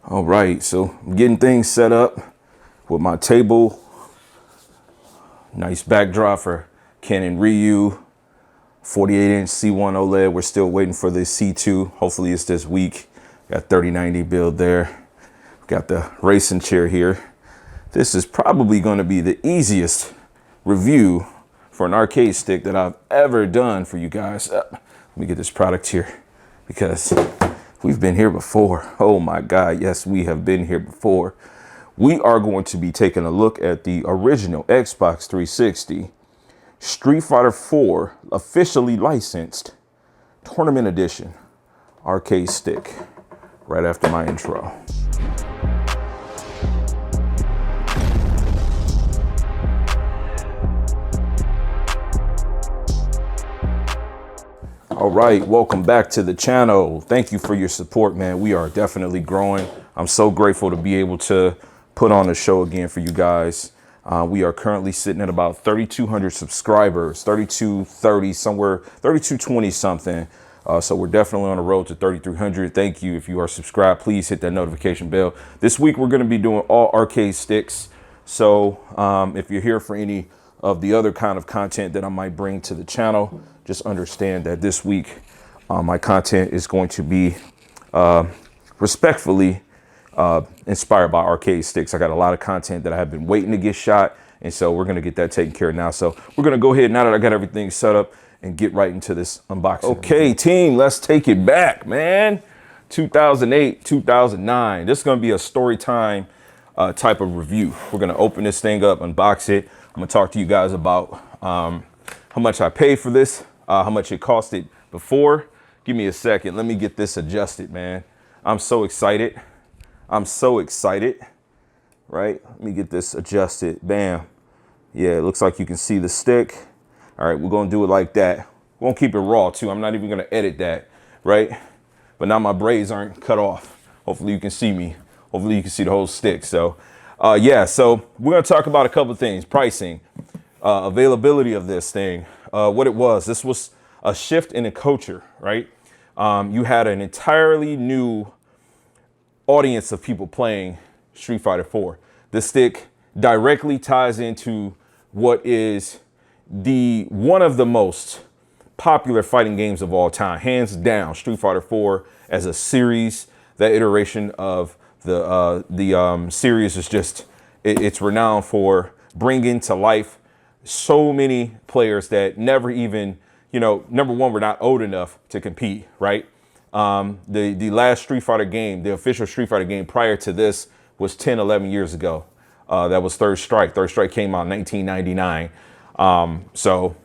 All right, so I'm getting things set up with my table. Nice backdrop for Canon Ryu, 48-inch C1 OLED. We're still waiting for the C2. Hopefully it's this week. Got 3090 build there. Got the racing chair here. This is probably going to be the easiest review for an arcade stick that I've ever done for you guys. Let me get this product here because we've been here before. Oh my God, yes, we have been here before. We are going to be taking a look at the original Xbox 360 Street Fighter 4 officially licensed Tournament Edition arcade stick right after my intro. All right, welcome back to the channel. Thank you for your support, man. We are definitely growing. I'm so grateful to be able to put on a show again for you guys. We are currently sitting at about 3,200 subscribers, 3,230 somewhere, 3,220 something. So we're definitely on the road to 3,300. Thank you. If you are subscribed, please hit that notification bell. This week, we're going to be doing all arcade sticks. So if you're here for any of the other kind of content that I might bring to the channel, just understand that this week my content is going to be respectfully inspired by arcade sticks. I got a lot of content that I have been waiting to get shot, and so we're going to get that taken care of now. So we're going to go ahead, now that I got everything set up, and get right into this unboxing. Okay, team, let's take it back, man. 2008, 2009. This is going to be a story time type of review. We're going to open this thing up, unbox it. I'm going to talk to you guys about how much I paid for this, how much it costed before. Give me a second. Let me get this adjusted, man. I'm so excited. I'm so excited, right? Let me get this adjusted. Bam. Yeah, it looks like you can see the stick. All right, we're going to do it like that. We're going to keep it raw, too. I'm not even going to edit that, right? But now my braids aren't cut off. Hopefully you can see me. Hopefully you can see the whole stick. So, yeah, so we're going to talk about a couple of things. Pricing, availability of this thing, what it was. This was a shift in the culture, right? You had an entirely new audience of people playing Street Fighter 4. The stick directly ties into what is one of the most popular fighting games of all time, hands down. Street Fighter 4 as a series, that iteration of the series is just, it's renowned for bringing to life so many players that never even, number one, were not old enough to compete, right? The last Street Fighter game, the official Street Fighter game prior to this was 10, 11 years ago. That was Third Strike. Third Strike came out in 1999. So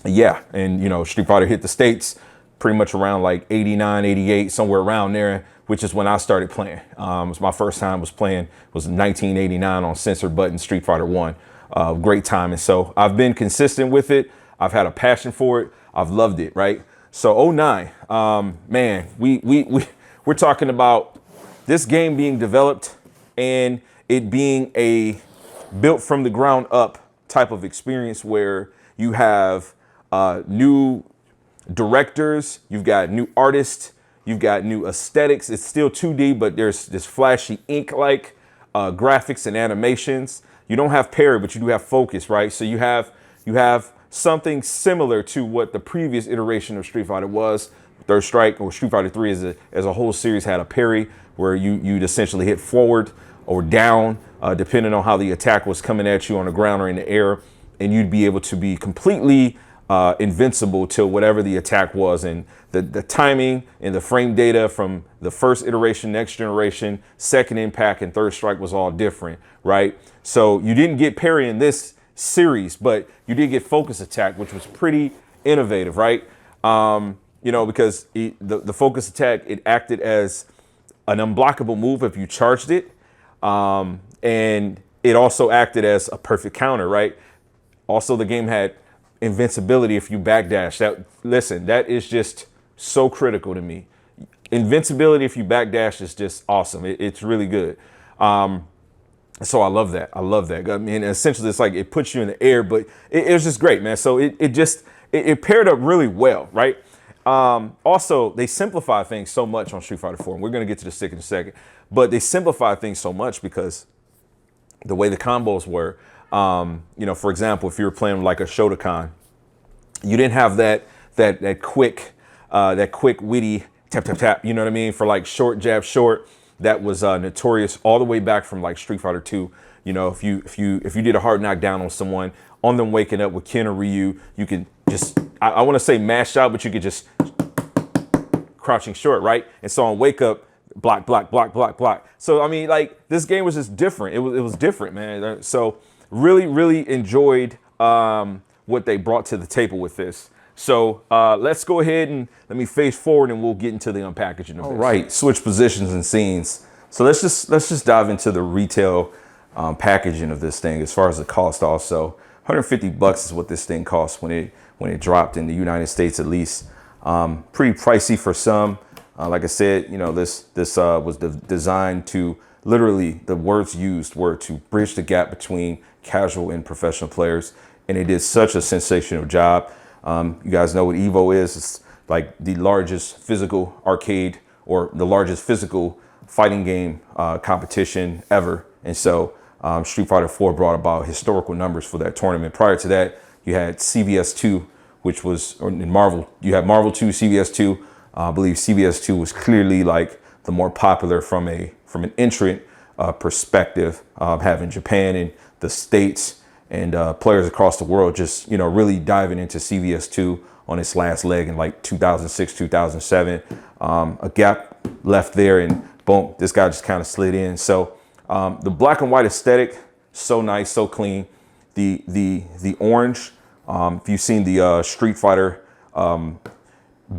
yeah, and Street Fighter hit the States pretty much around like 89, 88, somewhere around there, which is when I started playing. It was my first time was 1989 on Censor Button Street Fighter 1. Great time. And so I've been consistent with it. I've had a passion for it. I've loved it, right? So 09, man, we're talking about this game being developed and it being a built from the ground up type of experience where you have new directors, you've got new artists, you've got new aesthetics. It's still 2D, but there's this flashy ink-like graphics and animations. You don't have parry, but you do have focus, right? So you have something similar to what the previous iteration of Street Fighter was. Third Strike or Street Fighter 3 as a whole series had a parry where you'd essentially hit forward or down, depending on how the attack was coming at you on the ground or in the air, and you'd be able to be completely invincible till whatever the attack was. And the timing and the frame data from the first iteration, next generation, second impact, and Third Strike was all different, right? So you didn't get parry in this series, but you did get focus attack, which was pretty innovative, right? Because the focus attack, it acted as an unblockable move if you charged it. And it also acted as a perfect counter, right? Also, the game had invincibility if you backdash. That is just so critical to me. Invincibility if you backdash is just awesome. It's really good. So I love that. I love that. I mean, essentially, it's like it puts you in the air, but it was just great, man. So it paired up really well, right? Also, they simplify things so much on Street Fighter 4. And we're going to get to the stick in a second. But they simplify things so much because the way the combos were, you know, for example, if you were playing like a Shotokan, you didn't have that quick witty tap tap tap. You know what I mean? For like short jab short, that was notorious all the way back from like Street Fighter 2. You know, if you did a hard knockdown on someone, on them waking up with Ken or Ryu, you could just I want to say mash out, but you could just crouching short, right? And so on wake up, block, block, block, block, block. So I mean, like this game was just different. It was different, man. So really enjoyed what they brought to the table with this. So let's go ahead and let me face forward and we'll get into the unpackaging of this. All right, switch positions and scenes. So let's just dive into the retail packaging of this thing as far as the cost. Also, $150 is what this thing cost when it dropped in the United States, at least. Pretty pricey for some. Like I said, you know, this was designed to literally, the words used were to bridge the gap between casual and professional players, and it did such a sensational job. You guys know what Evo is. It's like the largest physical arcade or the largest physical fighting game competition ever. And so Street Fighter 4 brought about historical numbers for that tournament. Prior to that, you had CVS 2, which was, or in Marvel, you had Marvel 2, CVS 2. I believe CVS 2 was clearly like the more popular from an entrant perspective, having Japan and the States and players across the world just, you know, really diving into CVS 2 on its last leg in like 2006, 2007. A gap left there and boom, this guy just kind of slid in. So the black and white aesthetic, so nice, so clean. The orange, if you've seen the Street Fighter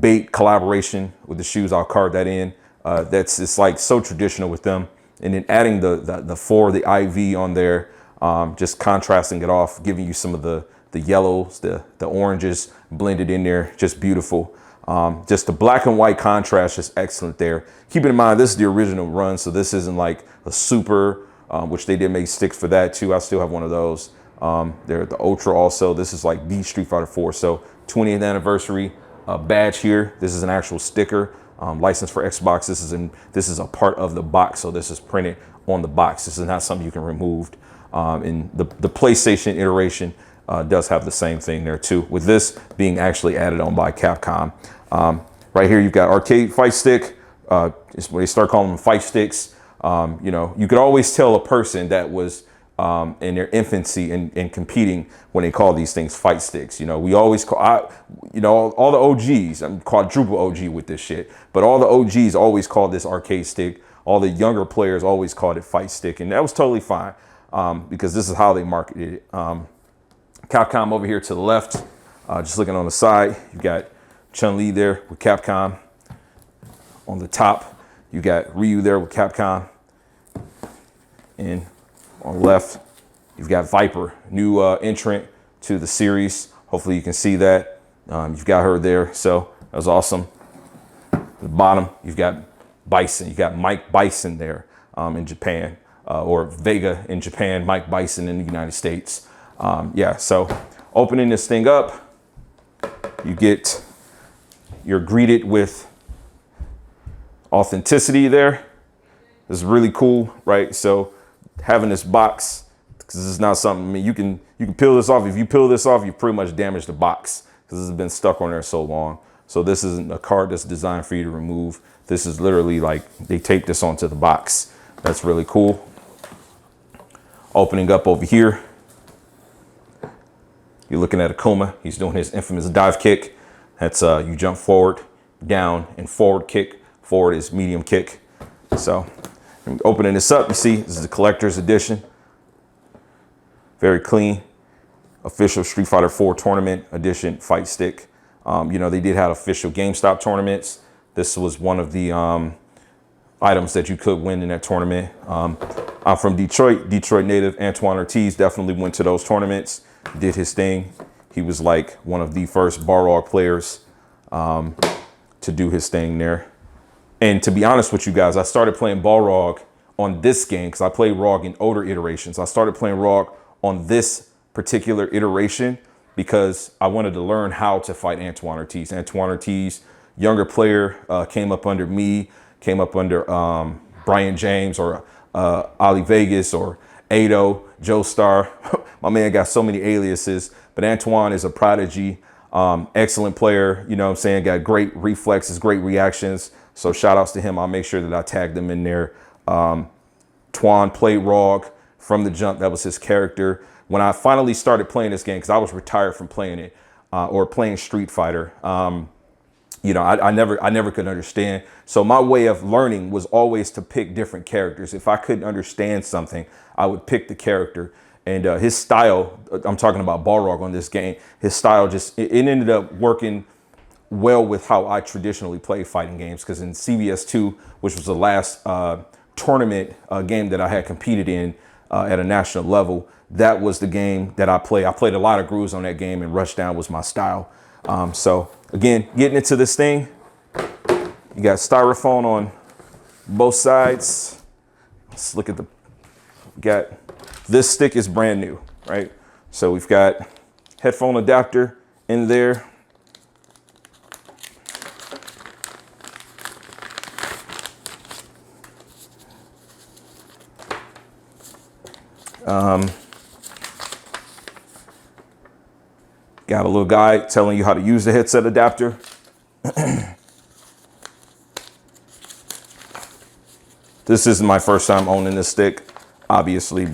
bait collaboration with the shoes, I'll carve that in. It's like so traditional with them. And then adding the IV on there, just contrasting it off, giving you some of the yellows, the oranges blended in there, just beautiful. Just the black and white contrast is excellent there. Keeping in mind, this is the original run, so this isn't like a super, which they did make sticks for that too. I still have one of those. They're the Ultra also. This is like the Street Fighter 4. So 20th anniversary badge here. This is an actual sticker, licensed for Xbox. This is a part of the box, so this is printed on the box. This is not something you can remove. And the PlayStation iteration does have the same thing there too, with this being actually added on by Capcom. Right here, you've got arcade fight stick. It's when they start calling them fight sticks. You know, you could always tell a person that was in their infancy in competing when they call these things fight sticks. You know, we always call, you know, all the OGs, I'm quadruple OG with this shit, but all the OGs always called this arcade stick. All the younger players always called it fight stick, and that was totally fine because this is how they marketed it. Capcom over here to the left, just looking on the side, you got Chun-Li there with Capcom. On the top, you got Ryu there with Capcom. And on the left, you've got Viper, new entrant to the series. Hopefully you can see that. You've got her there, so that was awesome. At the bottom, you've got Bison. You got Mike Bison there in Japan, or Vega in Japan, Mike Bison in the United States. Yeah, so opening this thing up, you're greeted with authenticity there. This is really cool, right? So having this box, because this is not something, I mean, you can peel this off. If you peel this off, you pretty much damaged the box because this has been stuck on there so long. So this isn't a card that's designed for you to remove. This is literally like they taped this onto the box. That's really cool. Opening up over here, you're looking at Akuma. He's doing his infamous dive kick. That's you jump forward, down, and forward kick. Forward is medium kick. So opening this up, you see this is the collector's edition. Very clean. Official Street Fighter 4 tournament edition fight stick. You know, they did have official GameStop tournaments. This was one of the items that you could win in that tournament. I'm from Detroit native. Antoine Ortiz definitely went to those tournaments, did his thing. He was like one of the first Balrog players to do his thing there. And to be honest with you guys, I started playing Balrog on this game because I played ROG in older iterations. I started playing ROG on this particular iteration because I wanted to learn how to fight Antoine Ortiz. Antoine Ortiz younger player came up under me, came up under Brian James or Ali Vegas or Ado, Joe Star. My man got so many aliases, but Antoine is a prodigy, excellent player. You know what I'm saying? Got great reflexes, great reactions. So shout outs to him. I'll make sure that I tag them in there. Twan played ROG from the jump. That was his character. When I finally started playing this game, because I was retired from playing it or playing Street Fighter, you know, I never could understand. So my way of learning was always to pick different characters. If I couldn't understand something, I would pick the character. And his style, I'm talking about Balrog on this game, his style just, it ended up working well with how I traditionally play fighting games. Because in CVS2, which was the last tournament game that I had competed in at a national level, that was the game that I played. I played a lot of grooves on that game, and Rushdown was my style. So again, getting into this thing, you got styrofoam on both sides. Let's look at this stick is brand new, right? So we've got headphone adapter in there. Got a little guide telling you how to use the headset adapter. This isn't my first time owning this stick, obviously, and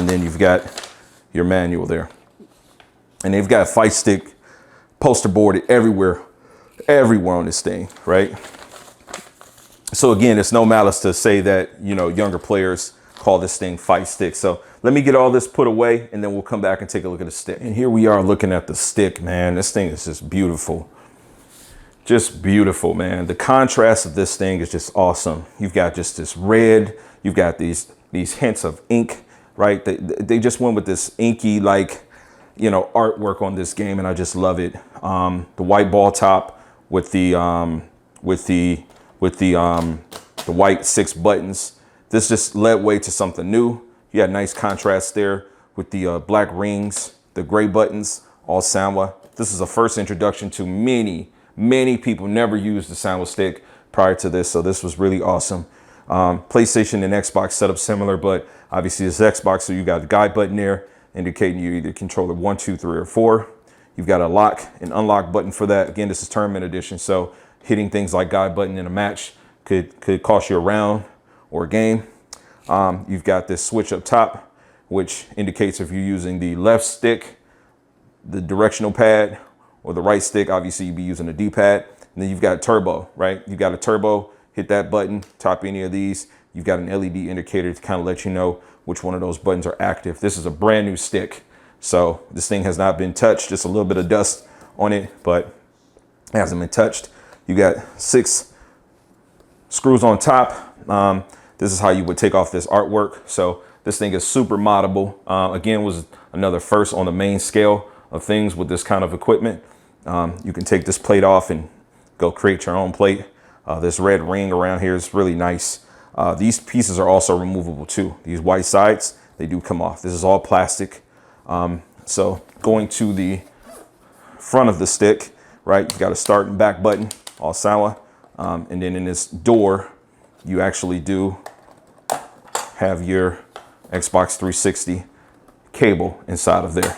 then you've got your manual there. And they've got fight stick poster boarded everywhere on this thing, right? So again, it's no malice to say that, you know, younger players call this thing fight stick. So let me get all this put away, and then we'll come back and take a look at the stick. And here we are looking at the stick, man. This thing is just beautiful. Just beautiful, man. The contrast of this thing is just awesome. You've got just this red, you've got these hints of ink, right? They just went with this inky, like, you know, artwork on this game, and I just love it. The white ball top with the white 6 buttons. This just led way to something new. You got nice contrast there with the black rings, the gray buttons, all Sanwa. This is a first introduction to many people never used the Sanwa stick prior to this, so this was really awesome. PlayStation and Xbox set up similar, but obviously it's Xbox, so you got the guide button there indicating you either controller 1, 2, 3, or 4. You've got a lock and unlock button for that. Again, this is tournament edition, so hitting things like guide button in a match could cost you a round or a game. You've got this switch up top, which indicates if you're using the left stick, the directional pad, or the right stick, obviously you'd be using the D-pad. And then you've got turbo, right? You've got a turbo, hit that button, tap any of these. You've got an LED indicator to kind of let you know which one of those buttons are active. This is a brand new stick, so this thing has not been touched. Just a little bit of dust on it, but it hasn't been touched. You got 6 screws on top. This is how you would take off this artwork. So this thing is super moddable. Again, was another first on the main scale of things with this kind of equipment. You can take this plate off and go create your own plate. This red ring around here is really nice. These pieces are also removable too. These white sides, they do come off. This is all plastic. So going to the front of the stick, right? You got a start and back button, all Sanwa. And then in this door, you actually do have your Xbox 360 cable inside of there.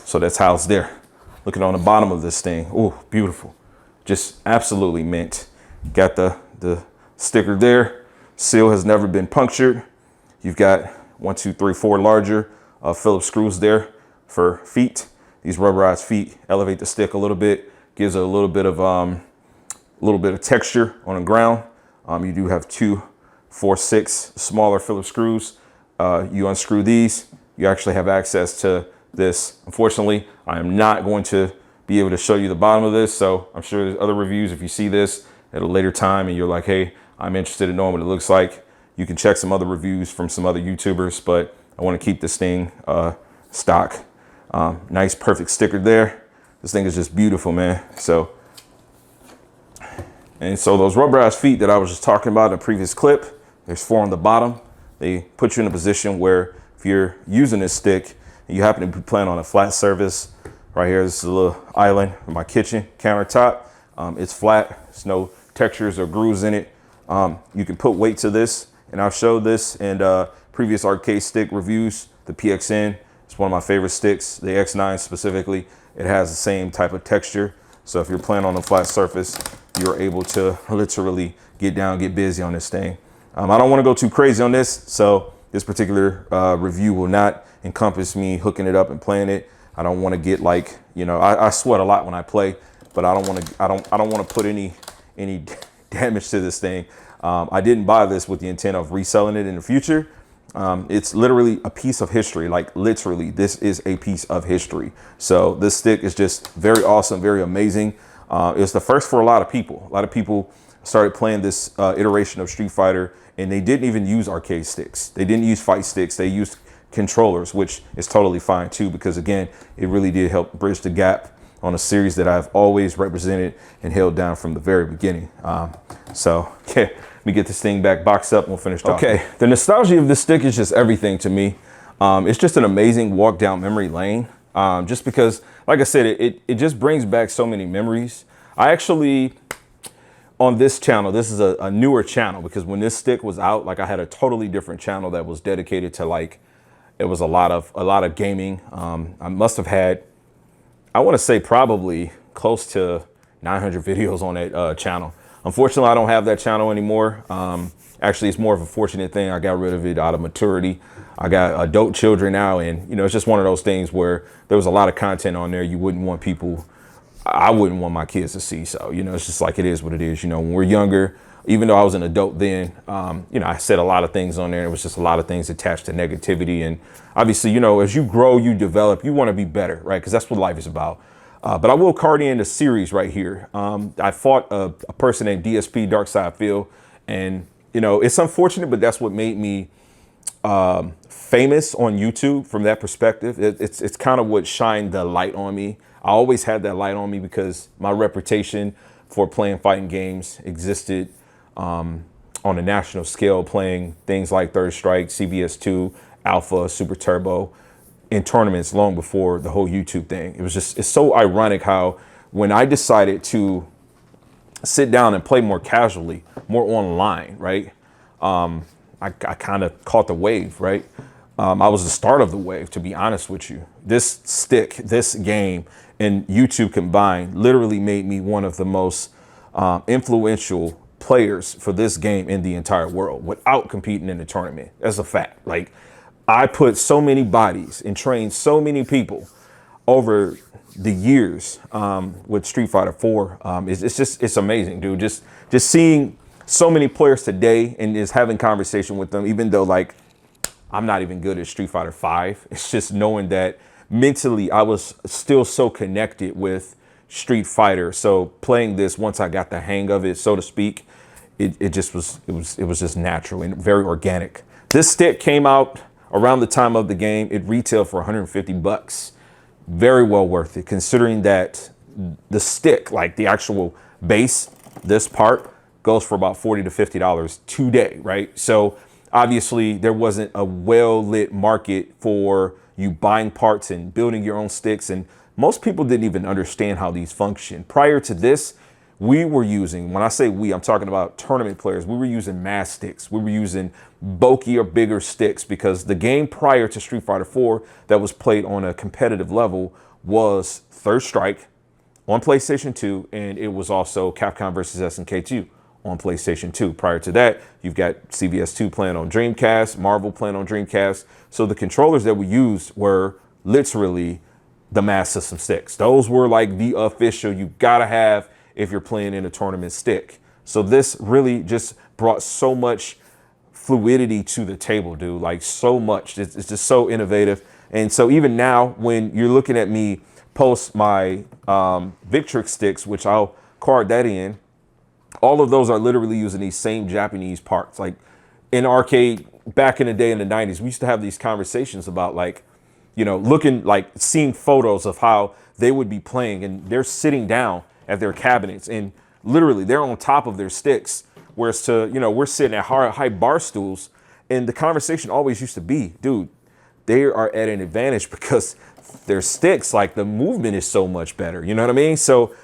So that's housed there. Looking on the bottom of this thing. Oh, beautiful. Just absolutely mint. Got the sticker there. Seal has never been punctured. You've got 1, 2, 3, 4 larger Phillips screws there for feet. These rubberized feet elevate the stick a little bit, gives it a little bit of texture on the ground. You do have 2, 4, 6 smaller Phillips screws. You unscrew these, you actually have access to this. Unfortunately, I am not going to be able to show you the bottom of this, so I'm sure there's other reviews. If you see this at a later time and you're like, hey, I'm interested in knowing what it looks like, you can check some other reviews from some other YouTubers, but I want to keep this thing stock. Nice, perfect sticker there. This thing is just beautiful, man. So those rubberized feet that I was just talking about in the previous clip, there's 4 on the bottom. They put you in a position where if you're using this stick and you happen to be playing on a flat surface, Right here, this is a little island in my kitchen countertop. It's flat, there's no textures or grooves in it. You can put weight to this, and I've showed this in previous arcade stick reviews. The PXN, it's one of my favorite sticks, the X9 specifically. It has the same type of texture. So if you're playing on a flat surface, you're able to literally get down, get busy on this thing. I don't want to go too crazy on this, so this particular review will not encompass me hooking it up and playing it. I don't want to get like, you know, I sweat a lot when I play, but I don't want to put any damage to this thing. I didn't buy this with the intent of reselling it in the future. It's literally a piece of history. Like literally, this is a piece of history. So this stick is just very awesome, very amazing. It's the first for a lot of people. A lot of people started playing this iteration of Street Fighter, and they didn't even use arcade sticks. They didn't use fight sticks. They used controllers, which is totally fine too, because again, it really did help bridge the gap on a series that I've always represented and held down from the very beginning. So yeah, let me get this thing back boxed up and we'll finish talking. Okay, the nostalgia of this stick is just everything to me. It's just an amazing walk down memory lane. Just because, like I said, it just brings back so many memories. I actually, on this channel, this is a newer channel, because when this stick was out, like I had a totally different channel that was dedicated to like, it was a lot of gaming. I must have had, I want to say probably close to 900 videos on that channel. Unfortunately, I don't have that channel anymore. Actually, it's more of a fortunate thing. I got rid of it out of maturity. I got adult children now, and you know, it's just one of those things where there was a lot of content on there you wouldn't want people, I wouldn't want my kids to see. So, you know, it's just like it is what it is. You know, when we're younger, even though I was an adult then, you know, I said a lot of things on there. It was just a lot of things attached to negativity. And obviously, you know, as you grow, you develop, you want to be better, right? Because that's what life is about. But I will card in the series right here. I fought a person named DSP Dark Side Phil, and you know, it's unfortunate, but that's what made me famous on YouTube from that perspective. It's kind of what shined the light on me. I always had that light on me because my reputation for playing fighting games existed on a national scale, playing things like Third Strike, CVS2, Alpha, Super Turbo in tournaments long before the whole YouTube thing. It was just, it's so ironic how when I decided to sit down and play more casually, more online, right? I kind of caught the wave, right? I was the start of the wave, to be honest with you. This stick, this game, and YouTube combined literally made me one of the most influential players for this game in the entire world without competing in the tournament. That's a fact. Like, I put so many bodies and trained so many people over the years with Street Fighter 4. It's amazing, dude. Just seeing so many players today and just having conversation with them, even though like I'm not even good at Street Fighter 5. It's just knowing that mentally I was still so connected with Street Fighter. So playing this, once I got the hang of it, so to speak, it was just natural and very organic. This stick came out around the time of the game. It retailed for 150 bucks. Very well worth it, considering that the stick, like the actual base, this part goes for about $40 to $50 today, right? So obviously there wasn't a well-lit market for you buying parts and building your own sticks, and most people didn't even understand how these function. Prior to this, we were using, when I say we, I'm talking about tournament players, we were using mass sticks. We were using bulkier, bigger sticks, because the game prior to Street Fighter 4 that was played on a competitive level was Third Strike on PlayStation 2, and it was also Capcom versus SNK 2 on PlayStation 2. Prior to that, you've got CVS2 playing on Dreamcast, Marvel playing on Dreamcast. So the controllers that we used were literally the mass system sticks. Those were like the official, you gotta have if you're playing in a tournament stick. So this really just brought so much fluidity to the table, dude. Like so much. It's just so innovative. And so even now, when you're looking at me post my Victrix sticks, which I'll card that in, all of those are literally using these same Japanese parts. Like in arcade back in the day in the 90s, we used to have these conversations about like, you know, looking like seeing photos of how they would be playing, and they're sitting down at their cabinets and literally they're on top of their sticks. Whereas to, you know, we're sitting at high bar stools, and the conversation always used to be, dude, they are at an advantage because their sticks, like the movement is so much better. You know what I mean? So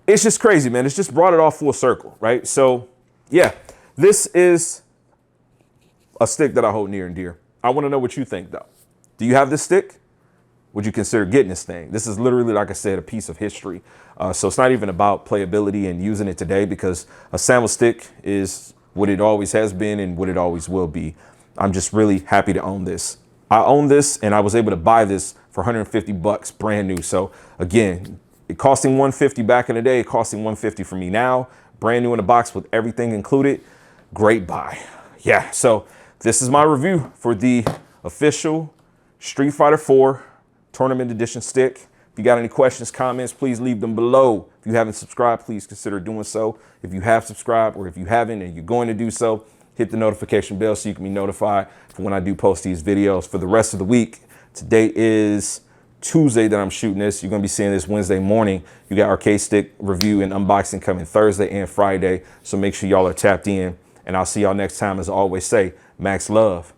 it's just crazy, man. It's just brought it all full circle, right? So yeah, this is a stick that I hold near and dear. I want to know what you think though. Do you have this stick? Would you consider getting this thing? This is literally, like I said, a piece of history. So it's not even about playability and using it today, because a sandwich stick is what it always has been and what it always will be. I'm just really happy to own this. I own this, and I was able to buy this for 150 bucks brand new. So again, it costing 150 back in the day, it costing 150 for me now, brand new in the box with everything included. Great buy. Yeah, so this is my review for the official Street Fighter 4 Tournament Edition stick. If you got any questions, comments, please leave them below. If you haven't subscribed, please consider doing so. If you have subscribed, or if you haven't and you're going to do so, hit the notification bell so you can be notified for when I do post these videos for the rest of the week. Today is Tuesday that I'm shooting this. You're going to be seeing this Wednesday morning. You got arcade stick review and unboxing coming Thursday and Friday. So make sure y'all are tapped in, and I'll see y'all next time. As I always say, Max Love.